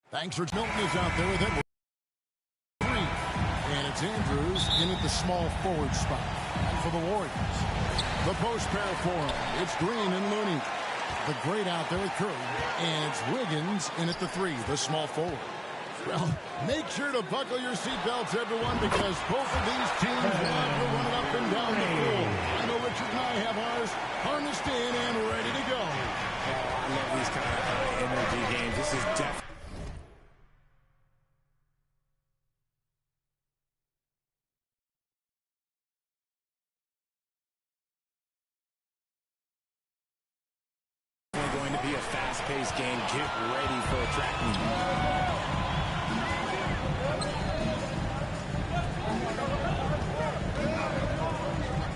Thanks for Milton is out there with it. And it's Andrews in at the small forward spot. And for the Warriors, the post pair for him. It's Green and Looney. The great out there with Curry. And it's Wiggins in at the 3, the small forward. Well, make sure to buckle your seatbelts, everyone, because both of these teams love to run up and down the floor. I know Richard and I have ours harnessed in and ready to go. Oh, I love these kind of high-energy games. This is definitely going to be a fast-paced game. Get ready for a track meet.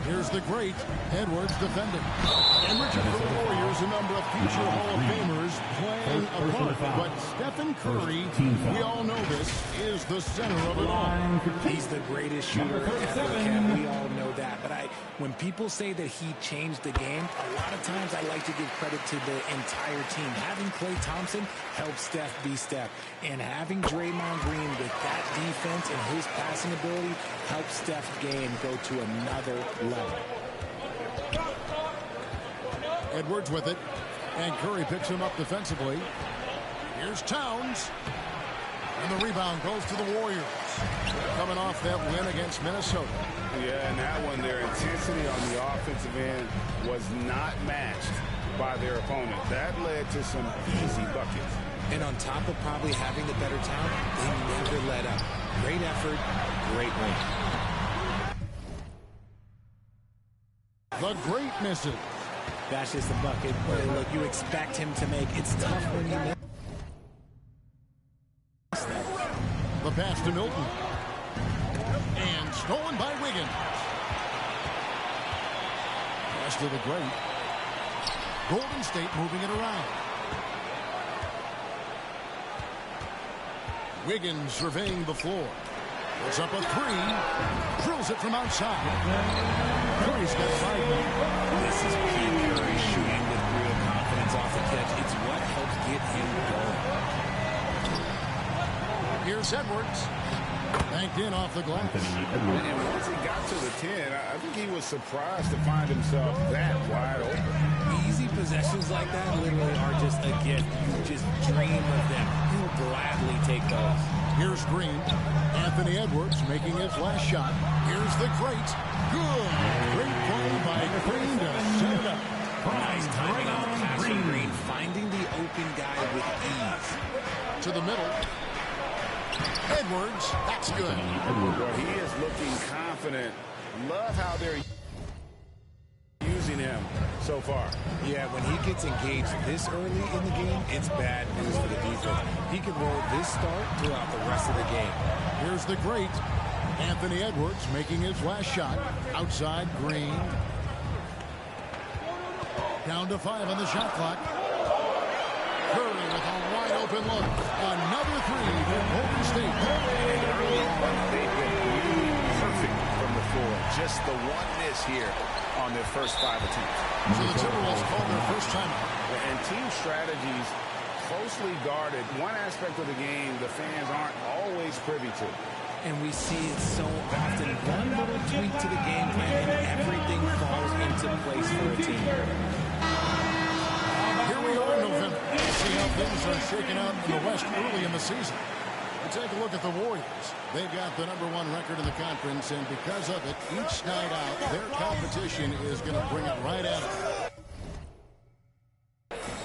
Here's the great Edwards defending. And Richard, for the Warriors, a number of future Hall of Famers playing a part. But Stephen Curry, we all know this, is the center of it all. He's the greatest shooter ever, Ken. We all know that. But when people say that he changed the game, a lot of times I like to give credit to the entire team. Having Klay Thompson helps Steph be Steph. And having Draymond Green with that defense and his passing ability helps Steph's game go to another level. Edwards with it, and Curry picks him up defensively. Here's Towns, and the rebound goes to the Warriors. Coming off that win against Minnesota. Yeah, and that one, their intensity on the offensive end was not matched by their opponent. That led to some easy buckets. And on top of probably having the better talent, they never let up. Great effort, great win. The great misses. That's just a bucket. But look, you expect him to make. It's tough when you miss that. The pass to Milton. And stolen by Wiggins. Pass to the great. Golden State moving it around. Wiggins surveying the floor. Puts up a 3. Drills it from outside. Curry's got 5. This is P. Curry shooting with real confidence off the catch. It's what helps get him going. Here's Edwards. Banked in off the glass. And once he got to the 10, I think he was surprised to find himself that wide open. Easy possessions like that literally are just a gift. You just dream of them. He'll gladly take those. Here's Green. Anthony Edwards making his last shot. Here's the great. Good. Great play by Green to set it up. Nice timing on the pass from Green. Finding the open guy with ease. To the middle. Edwards. That's good. Well, he is looking confident. Love how they're using him so far. Yeah, when he gets engaged this early in the game, it's bad news for the defense. He can roll this start throughout the rest of the game. Here's the great Anthony Edwards making his last shot. Outside Green. Down to 5 on the shot clock. Curry with a wide open look. Another 3 for Golden State. And early on, they've been really perfect from the floor. Just the one miss here on their first 5 attempts. So the Timberwolves call their first timeout. And team strategies closely guarded. One aspect of the game the fans aren't always privy to. And we see it so often. One little tweak to the game plan and everything falls into place for a team. Here we are in November. See how things are shaking out in the West early in the season. We take a look at the Warriors. They've got the #1 record in the conference, and because of it, each night out, their competition is going to bring it right at them.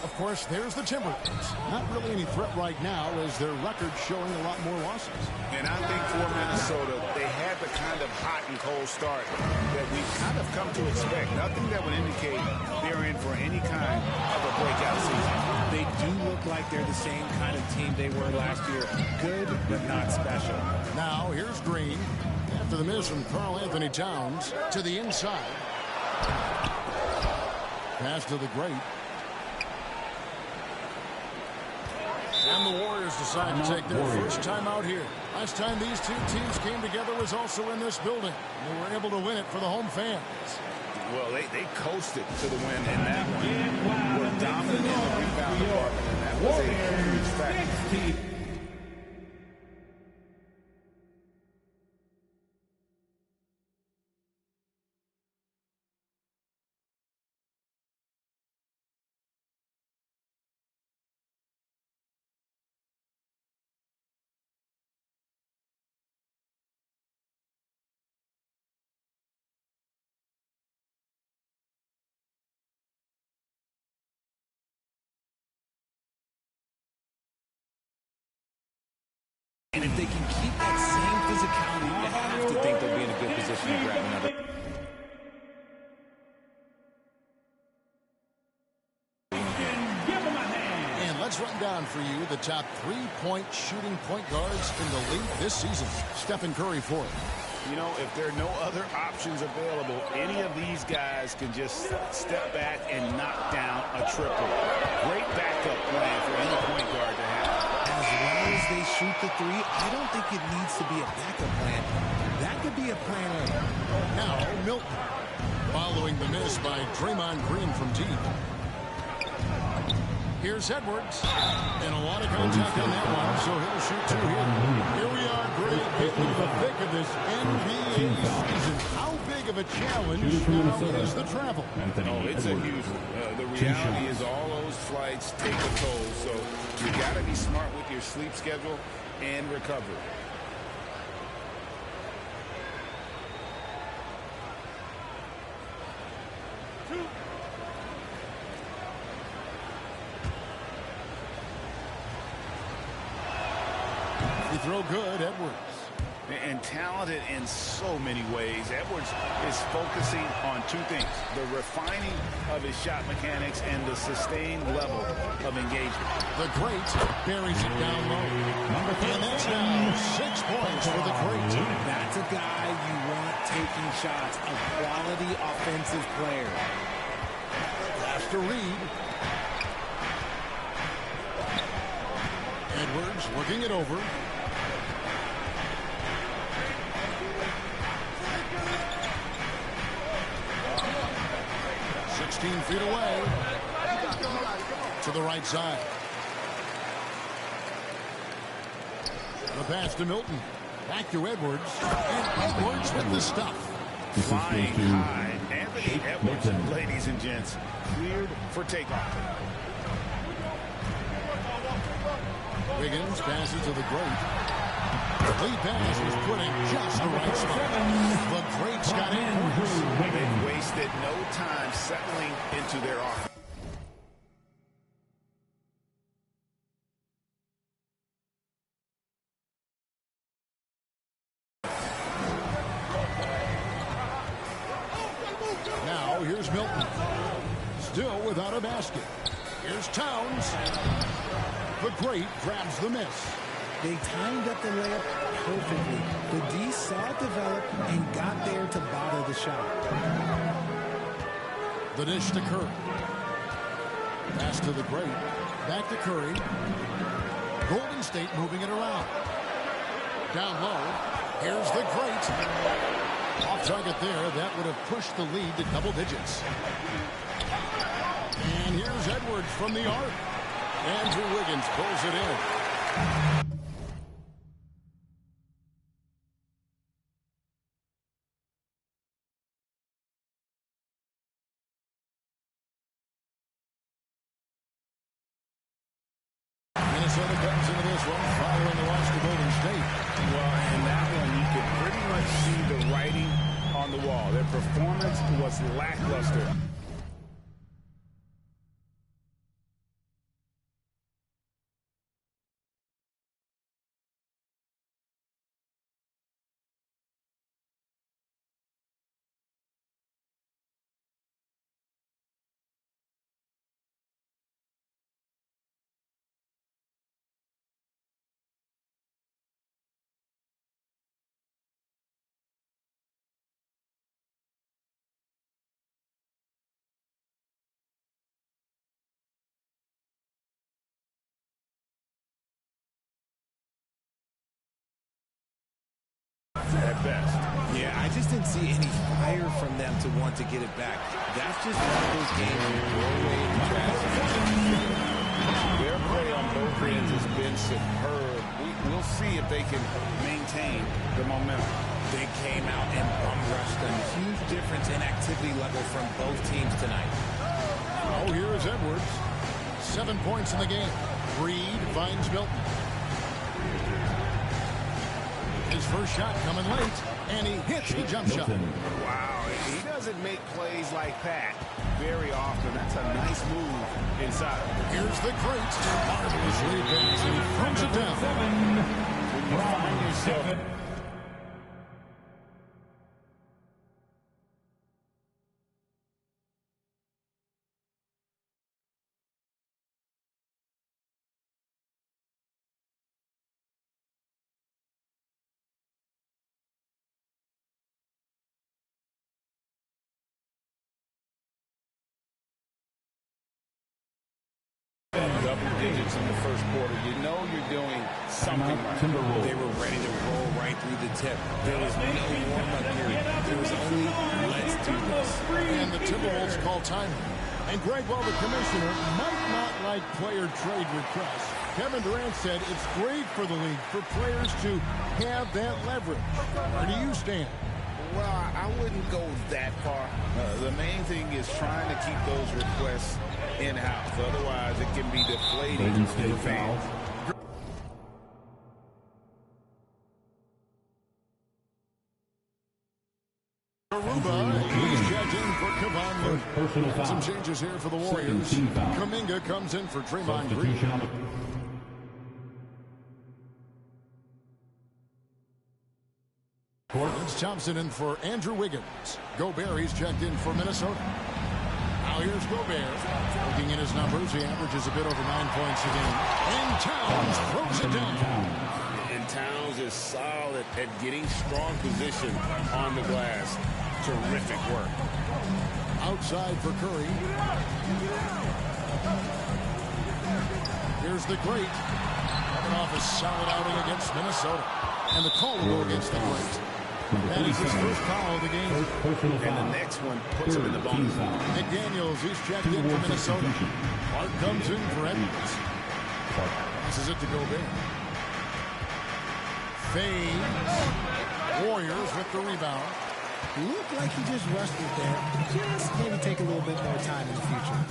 Of course, there's the Timberwolves. Not really any threat right now as their record showing a lot more losses. And I think for Minnesota, they had the kind of hot and cold start that we've kind of come to expect. Nothing that would indicate they're in for any kind of a breakout season. They do look like they're the same kind of team they were last year. Good, but not special. Now, here's Green. After the miss from Karl Anthony Towns to the inside. Pass to the great. And the Warriors decide to take their first time out here. Last time these two teams came together was also in this building. They were able to win it for the home fans. Well, they coasted to the win in that one. Were dominant in the rebound department, and that was a huge factor. And if they can keep that same physicality, you have to think they'll be in a good position to grab another. And let's run down for you the top 3-point shooting point guards in the league this season. Stephen Curry fourth. You know, if there are no other options available, any of these guys can just step back and knock down a triple. Great backup plan for any point guard to have. As well as they shoot the three, I don't think it needs to be a backup plan. That could be a plan A. Now, Milton. Following the miss by Draymond Green from deep. Here's Edwards. And a lot of contact on that one, so he'll shoot two here. Here we are, Greg, getting into the thick of this NBA season. How big of a challenge is the travel? Oh, it's a huge one. The reality is all those flights take a toll, so you got to be smart with your sleep schedule and recovery. Throw good, Edwards. And talented in so many ways. Edwards is focusing on two things: the refining of his shot mechanics and the sustained level of engagement. The great buries it down low. And that's now 6 points for the great. That's a guy you want taking shots, a quality offensive player. Pass to Reed. Edwards working it over. 16 feet away. To the right side. The pass to Milton. Back to Edwards. And Edwards with the stuff. Flying high. Anthony Edwards, ladies and gents, cleared for takeoff. Wiggins passes to the great. The lead pass is put in just the right spot. The great's got in. They wasted no time settling into their offense. Now here's Milton. Still without a basket. Here's Towns. The great grabs the miss. They timed up the layup perfectly. The D saw it develop and got there to bother the shot. The dish to Curry. Pass to the great. Back to Curry. Golden State moving it around. Down low. Here's the great. Off target there. That would have pushed the lead to double digits. And here's Edwards from the arc. Andrew Wiggins pulls it in. Minnesota comes into this one following the loss to Golden State. Well, in that one, you could pretty much see the writing on the wall. Their performance was lackluster. At best. Yeah, I just didn't see any fire from them to want to get it back. That's just one of those games you throw away in the trash. Their play on both ends has been superb. We'll see if they can maintain the momentum. They came out and bum rushed them. Huge difference in activity level from both teams tonight. Oh, here is Edwards. 7 points in the game. Reed finds Milton. His first shot coming late, and he hits the jump shot. Wow, he doesn't make plays like that very often. That's a nice move inside. Here's the great. Marvelous lead pass, and he throws it down. When you double digits in the first quarter. You know you're doing something right. They were ready to roll right through the tip. There was no warm-up period. There was only, let's do this. And the Timberwolves call timeout. And Greg, while the commissioner might not like player trade requests, Kevin Durant said it's great for the league for players to have that leverage. Where do you stand? Well, I wouldn't go that far. The main thing is trying to keep those requests in-house. Otherwise, it can be deflating for fans. Aruba, he's checked in for Kevon Looney. Some changes here for the Warriors. Kuminga comes in for Draymond Green. It's Thompson in for Andrew Wiggins. Gobert, he's checked in for Minnesota. Now here's Gobert. Looking at his numbers, he averages a bit over 9 points a game. And Towns throws it down. And Towns is solid at getting strong position on the glass. Terrific work. Outside for Curry. Here's the great. Coming off a solid outing against Minnesota. And the call will go against the great. That is his first foul of the game. And the next one puts him in the bonus. McDaniels, he's checked in for Minnesota. Clark comes in for Edwards. Passes it to Gobert. Fades. Warriors with the rebound. Looked like he just rushed it there. Just maybe take a little bit more time in the future.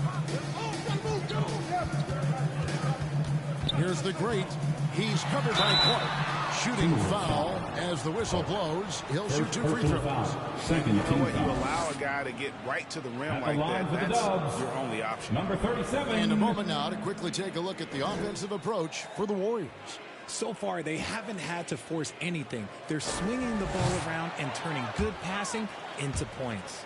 Here's the great. He's covered by Clark. Shooting foul as the whistle blows. He'll shoot 2 free throws. You know what? You allow a guy to get right to the rim like that. That's your only option. Number 37. And a moment now to quickly take a look at the offensive approach for the Warriors. So far, they haven't had to force anything. They're swinging the ball around and turning good passing into points.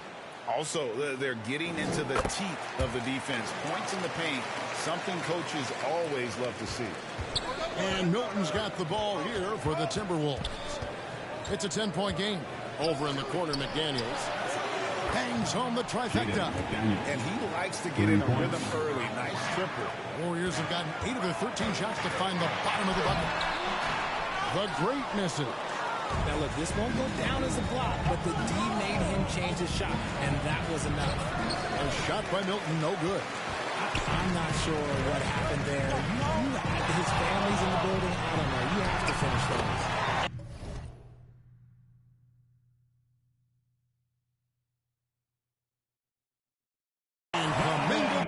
Also, they're getting into the teeth of the defense. Points in the paint, something coaches always love to see. And Milton's got the ball here for the Timberwolves. It's a 10-point game. Over in the corner, McDaniels hangs home the trifecta. And he likes to get in a rhythm early. Nice triple. Warriors have gotten 8 of their 13 shots to find the bottom of the bucket. The great misses. Now, look, this won't go down as a block, but the D made him change his shot, and that was enough. A shot by Milton, no good. I'm not sure what happened there. His family's in the building. I don't know. You have to finish those. And Kuminga.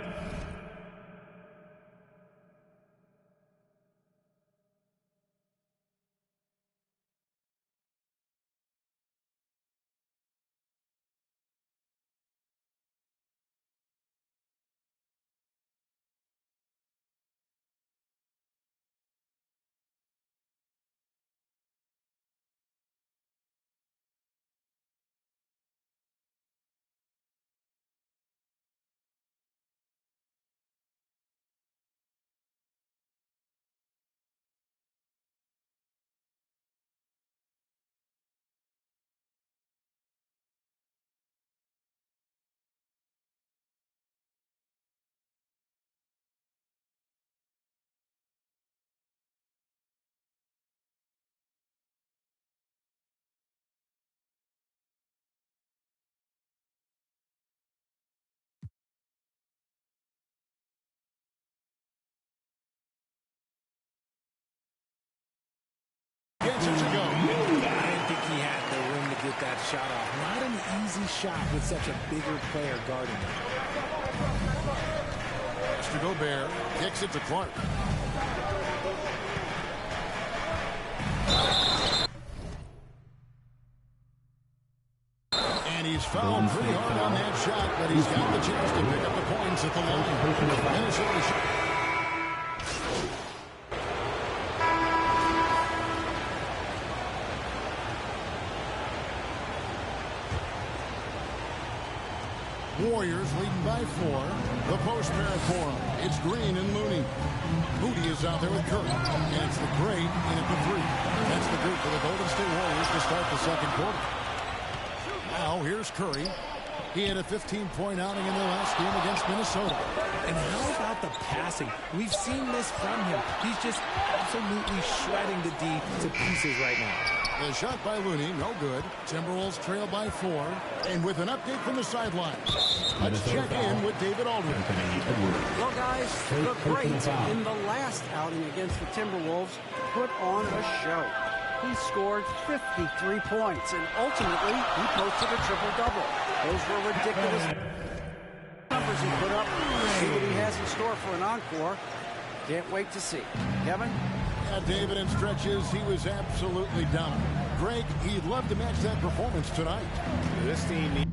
Gets it to go. I didn't think he had the room to get that shot off. Not an easy shot with such a bigger player guarding him. Mr. Gobert kicks it to Clark. And he's fouled pretty hard on that shot, but he's got the chance to pick up the points at the line. Minnesota shot. Warriors leading by 4. The post pair for him. It's Green and Looney. Moody is out there with Curry. And it's the great in at the 3. That's the group for the Golden State Warriors to start the second quarter. Now here's Curry. He had a 15-point outing in the last game against Minnesota. And how about the passing? We've seen this from him. He's just absolutely shredding the D to pieces right now. The shot by Looney, no good. Timberwolves trail by 4. And with an update from the sideline, let's check in with David Aldridge. Well, guys, the great in the last outing against the Timberwolves put on a show. He scored 53 points, and ultimately, he posted a triple-double. Those were ridiculous numbers he put up. See what he has in store for an encore. Can't wait to see. Kevin? Yeah, David, in stretches, he was absolutely dominant. Greg, he'd love to match that performance tonight. This team needs...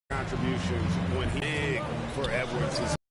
contributions when he big for Edwards.